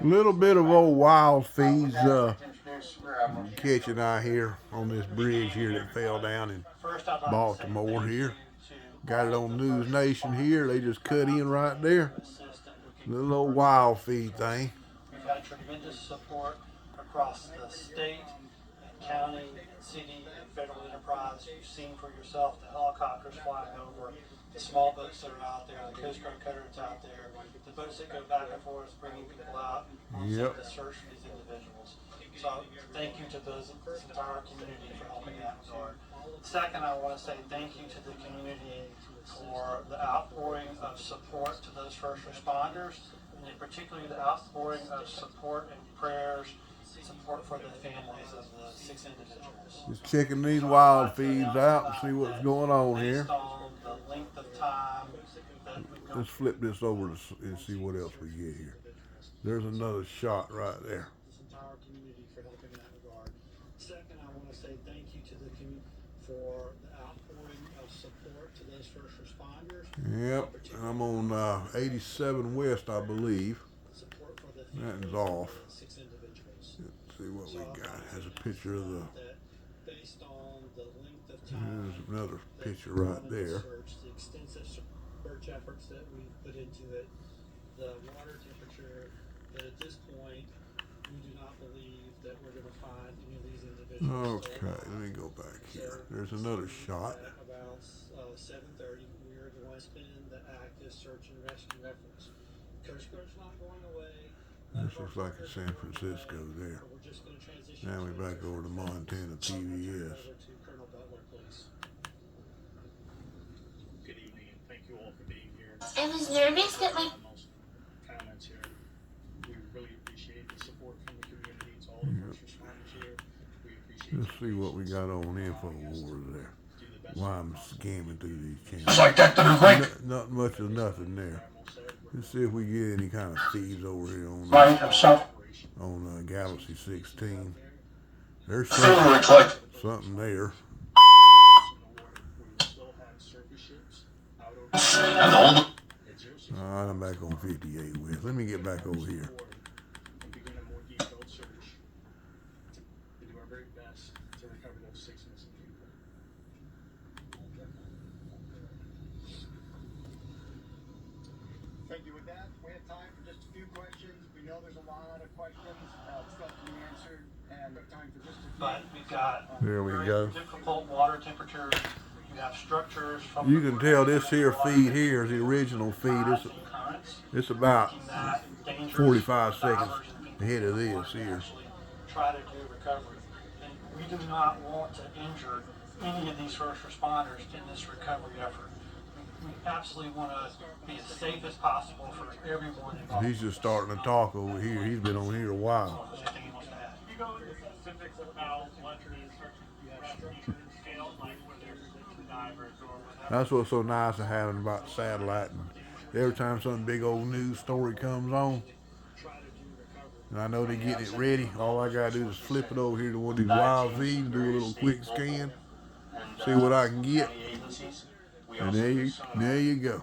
A little bit of old wild feeds catching out here on this bridge here that fell down in Baltimore here. Got it on News Nation here. They just cut in right there. Little old wild feed thing. We've had tremendous support across the state and county and city and federal enterprise. You've seen for yourself the helicopters flying over, the small boats that are out there, the Coast Guard cutter that's out there, the boats that go back and forth bringing people out to search for these individuals. So thank you to this entire community for helping in that regard. Second, I want to say thank you to the community for the outpouring of support to those first responders, and in particular the outpouring of support and prayers, support for the families of the 6 individuals. Just checking these wild feeds out and see what's going on here. Based on the length of time that Let's flip this over and see what else we get here. There's another shot right there. This entire community for helping in that regard. Second, I want to say thank you to the community for the outpouring of support to those first responders. Yep, I'm on 87 West, I believe. Support for the That is off. 6 individuals. Let's see what we got. Has a picture of the. Based on the length of time. There's another picture right there. The extensive search efforts that we put into it, the water temperature, that at this point we do not believe that we're going to find any of these individuals. Okay, let me go back here. There's another shot. At about 7:30, we are going to spend the active search and rescue efforts. Coast Guard's not going away. This looks like it's San Francisco there. We're just going to transition. Now we're back over to Montana PBS. Good evening, and thank you all for being here. I was nervous that my Comments here. We really appreciate the support from the community. It's all the first responders here. We appreciate. Let's see what we got on InfoWars there. Why I'm scamming through these channels. Just like that to the link. Not much of nothing there. Let's see if we get any kind of feeds over here on Right himself. Galaxy 16. There's Looks like something there. and all I'm back on 58 West. Let me get back over here. Thank you. With that, we have time for just a few questions. We know there's a lot of questions still to be answered, and we have time for just a few. But we've got There we very go. difficult water temperatures. We have structures from You can tell this here feed here is the original feed. It's about 45 seconds ahead of this here. Try to do recovery. And we do not want to injure any of these first responders in this recovery effort. We absolutely want to be as safe as possible for everyone involved. He's just starting to talk over here. He's been on here a while. Anything else to add? You go into specifics about what you have structured and scaled, like where there's the divers or whatever. That's what's so nice of having about satellite. And every time some big old news story comes on, and I know they're getting it ready, all I gotta do is flip it over here to one of these wild feeds, do a little quick scan, see what I can get, and there you go.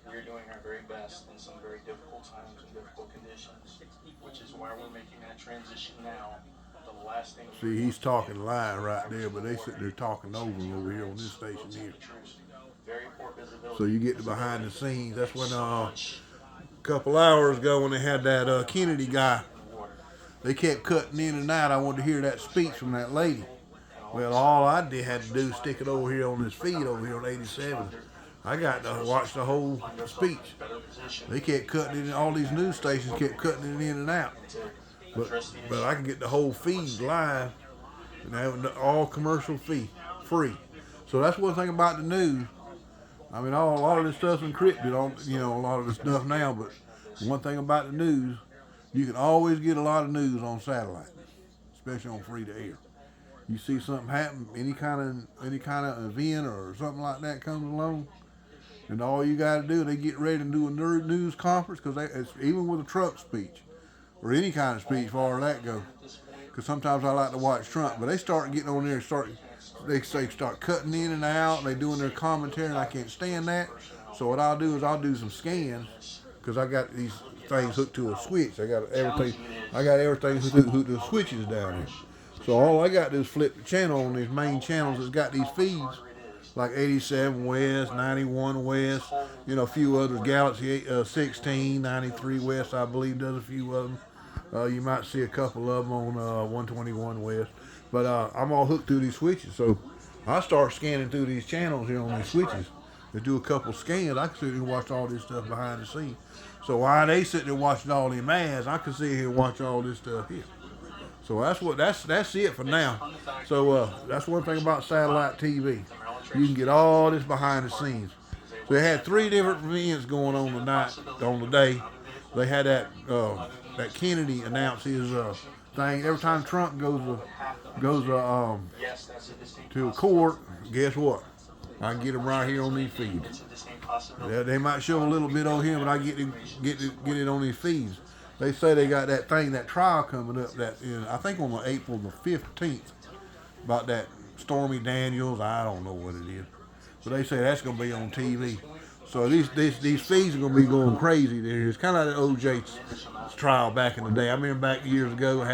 We're doing our very best in some very difficult times and difficult conditions, which is why we're making that transition now. The last thing. See, he's talking live right there, but they sit there talking over here on this station here. Very poor visibility. So you get the behind the scenes. That's when a couple hours ago when they had that Kennedy guy, they kept cutting in and out. I wanted to hear that speech from that lady. Well, all I had to do was stick it over here on this feed over here on 87. I got to watch the whole speech. They kept cutting it. All these news stations kept cutting it in and out. But I can get the whole feed live and have all commercial free. So that's one thing about the news. I mean, a lot of this stuff's encrypted on, a lot of the stuff now. But one thing about the news, you can always get a lot of news on satellite, especially on free to air. You see something happen, any kind of event or something like that comes along, and all you got to do, they get ready to do a news conference, because even with a Trump speech or any kind of speech, far as that goes. Because sometimes I like to watch Trump, but they start getting on there and they start cutting in and out. They doing their commentary, and I can't stand that. So what I'll do is I'll do some scans, because I got these things hooked to a switch. I got everything hooked to switches down there. So all I got to do is flip the channel on these main channels that's got these feeds, like 87 West, 91 West, a few others, Galaxy 16, 93 West, I believe does a few of them. You might see a couple of them on 121 West. But I'm all hooked through these switches. So I start scanning through these channels here on these switches. To do a couple scans, I can sit here and watch all this stuff behind the scenes. So while they sit there watching all them ads, I can sit here and watch all this stuff here. So that's it for now. So that's one thing about satellite TV. You can get all this behind the scenes. So they had 3 different events going on tonight, on the day. They had that Kennedy announced his thing. Every time Trump goes to court, guess what? I can get them right here on these feeds. They might show a little bit on here, but I get it on these feeds. They say they got that trial coming up I think on the April the 15th, about that Stormy Daniels. I don't know what it is, but they say that's going to be on TV. So these feeds are going to be going crazy. It's kind of like the OJ trial back in the day. I remember back years ago, when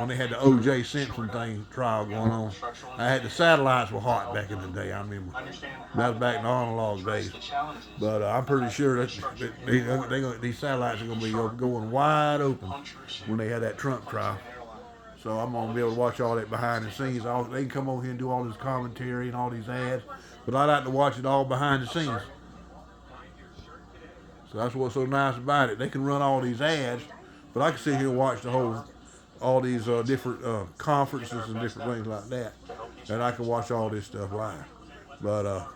they had the OJ Simpson trial going on. The satellites were hot back in the day. I remember that was back in the analog days. But I'm pretty sure that these satellites are going to be going wide open when they had that Trump trial. So I'm going to be able to watch all that behind the scenes. They can come over here and do all this commentary and all these ads, but I like to watch it all behind the scenes. So that's what's so nice about it. They can run all these ads, but I can sit here and watch all these different conferences and different things like that, and I can watch all this stuff live. But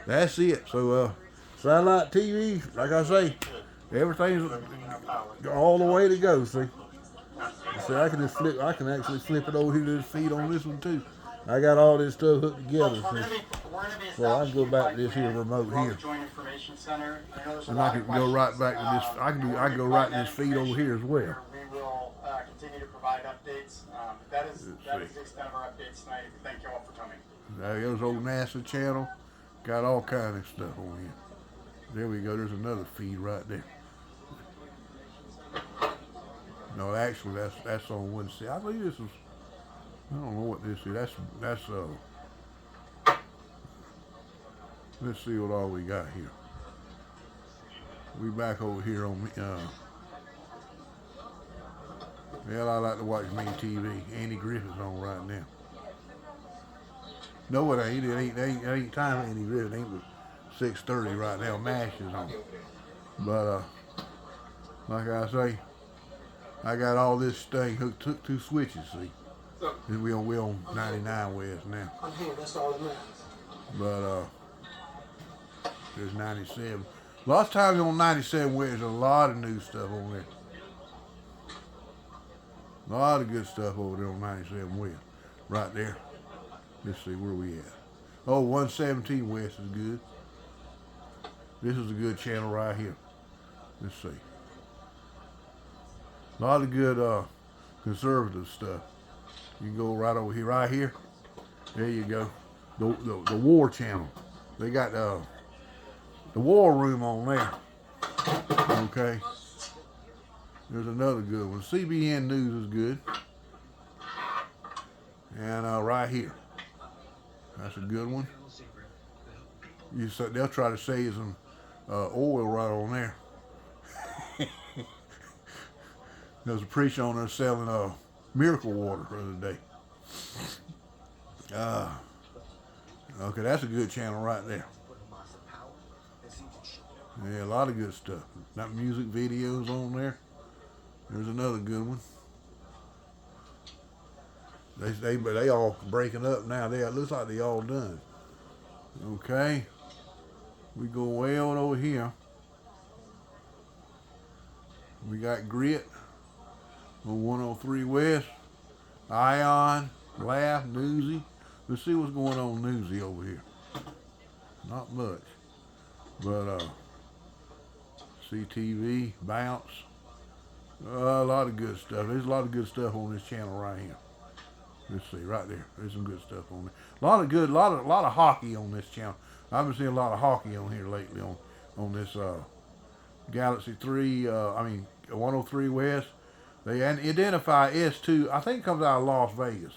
that's it. So satellite TV, like I say, everything's all the way to go. See, I can actually flip it over here to this feed on this one too. I got all this stuff hooked together. See. Well, I can go back to this here remote here, and I can go right back to this. I can go right to this feed over here as well. We will continue to provide updates. That is the extent of our updates tonight. Thank you all for coming. There's old NASA channel. Got all kind of stuff on here. There we go. There's another feed right there. No, actually, that's on 1C. I believe this is. I don't know what this is. That's let's see what all we got here. We back over here on well, I like to watch me TV. Andy Griffith's on right now. No, it ain't. It ain't time Andy Griffith. It ain't but 6:30 right now. MASH is on. But like I say, I got all this thing hooked to 2 switches. See, and we on 99 West now. I'm here. That's all that matters. But there's 97. Lots of times on 97 West, there's a lot of new stuff on there. A lot of good stuff over there on 97 West. Right there. Let's see, where we at? Oh, 117 West is good. This is a good channel right here. Let's see. A lot of good conservative stuff. You can go right over here, right here. There you go. The War channel. They got the War Room on there. Okay. There's another good one. CBN News is good. And right here. That's a good one. They'll try to save some oil right on there. There's a preacher on there selling miracle water the other day. Okay, that's a good channel right there. Yeah, a lot of good stuff. Got music videos on there. There's another good one. They all breaking up now. It looks like they all done. Okay. We go way on over here. We got Grit on 103 West. Ion, Laugh, Newsy. Let's see what's going on Newsy over here. Not much. But CTV, Bounce. A lot of good stuff. There's a lot of good stuff on this channel right here. Let's see, right there. There's some good stuff on there. A lot of hockey on this channel. I've been seeing a lot of hockey on here lately on this Galaxy 3, 103 West. They identify S2. I think it comes out of Las Vegas,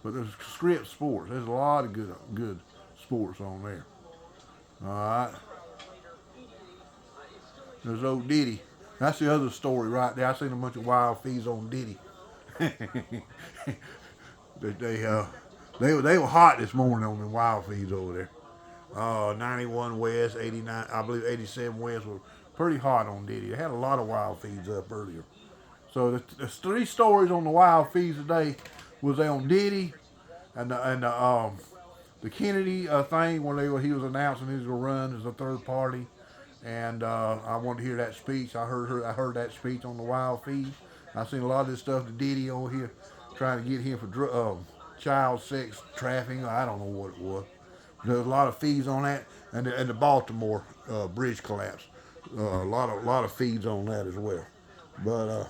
but there's Script Sports. There's a lot of good sports on there. All right. There's old Diddy. That's the other story right there. I seen a bunch of wild feeds on Diddy. they, they were hot this morning on the wild feeds over there. 91 West, 89, I believe 87 West were pretty hot on Diddy. They had a lot of wild feeds up earlier. So the three stories on the wild feeds today was they on Diddy and the Kennedy thing when he was announcing he was gonna run as a third party, and I wanted to hear that speech. I heard that speech on the wild feed. I seen a lot of this stuff to Diddy on here trying to get him for child sex trafficking. I don't know what it was. There's a lot of feeds on that, and the Baltimore bridge collapse. A lot of feeds on that as well. But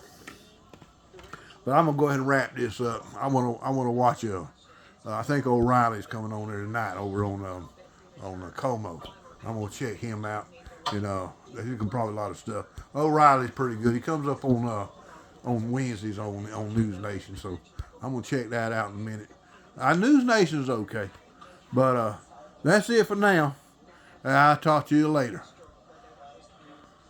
I'm gonna go ahead and wrap this up. I wanna watch I think O'Reilly's coming on there tonight over on Como. I'm gonna check him out. You know, he can probably a lot of stuff. O'Reilly's pretty good. He comes up on Wednesdays on News Nation, so I'm gonna check that out in a minute. News Nation's okay, but that's it for now. I'll talk to you later.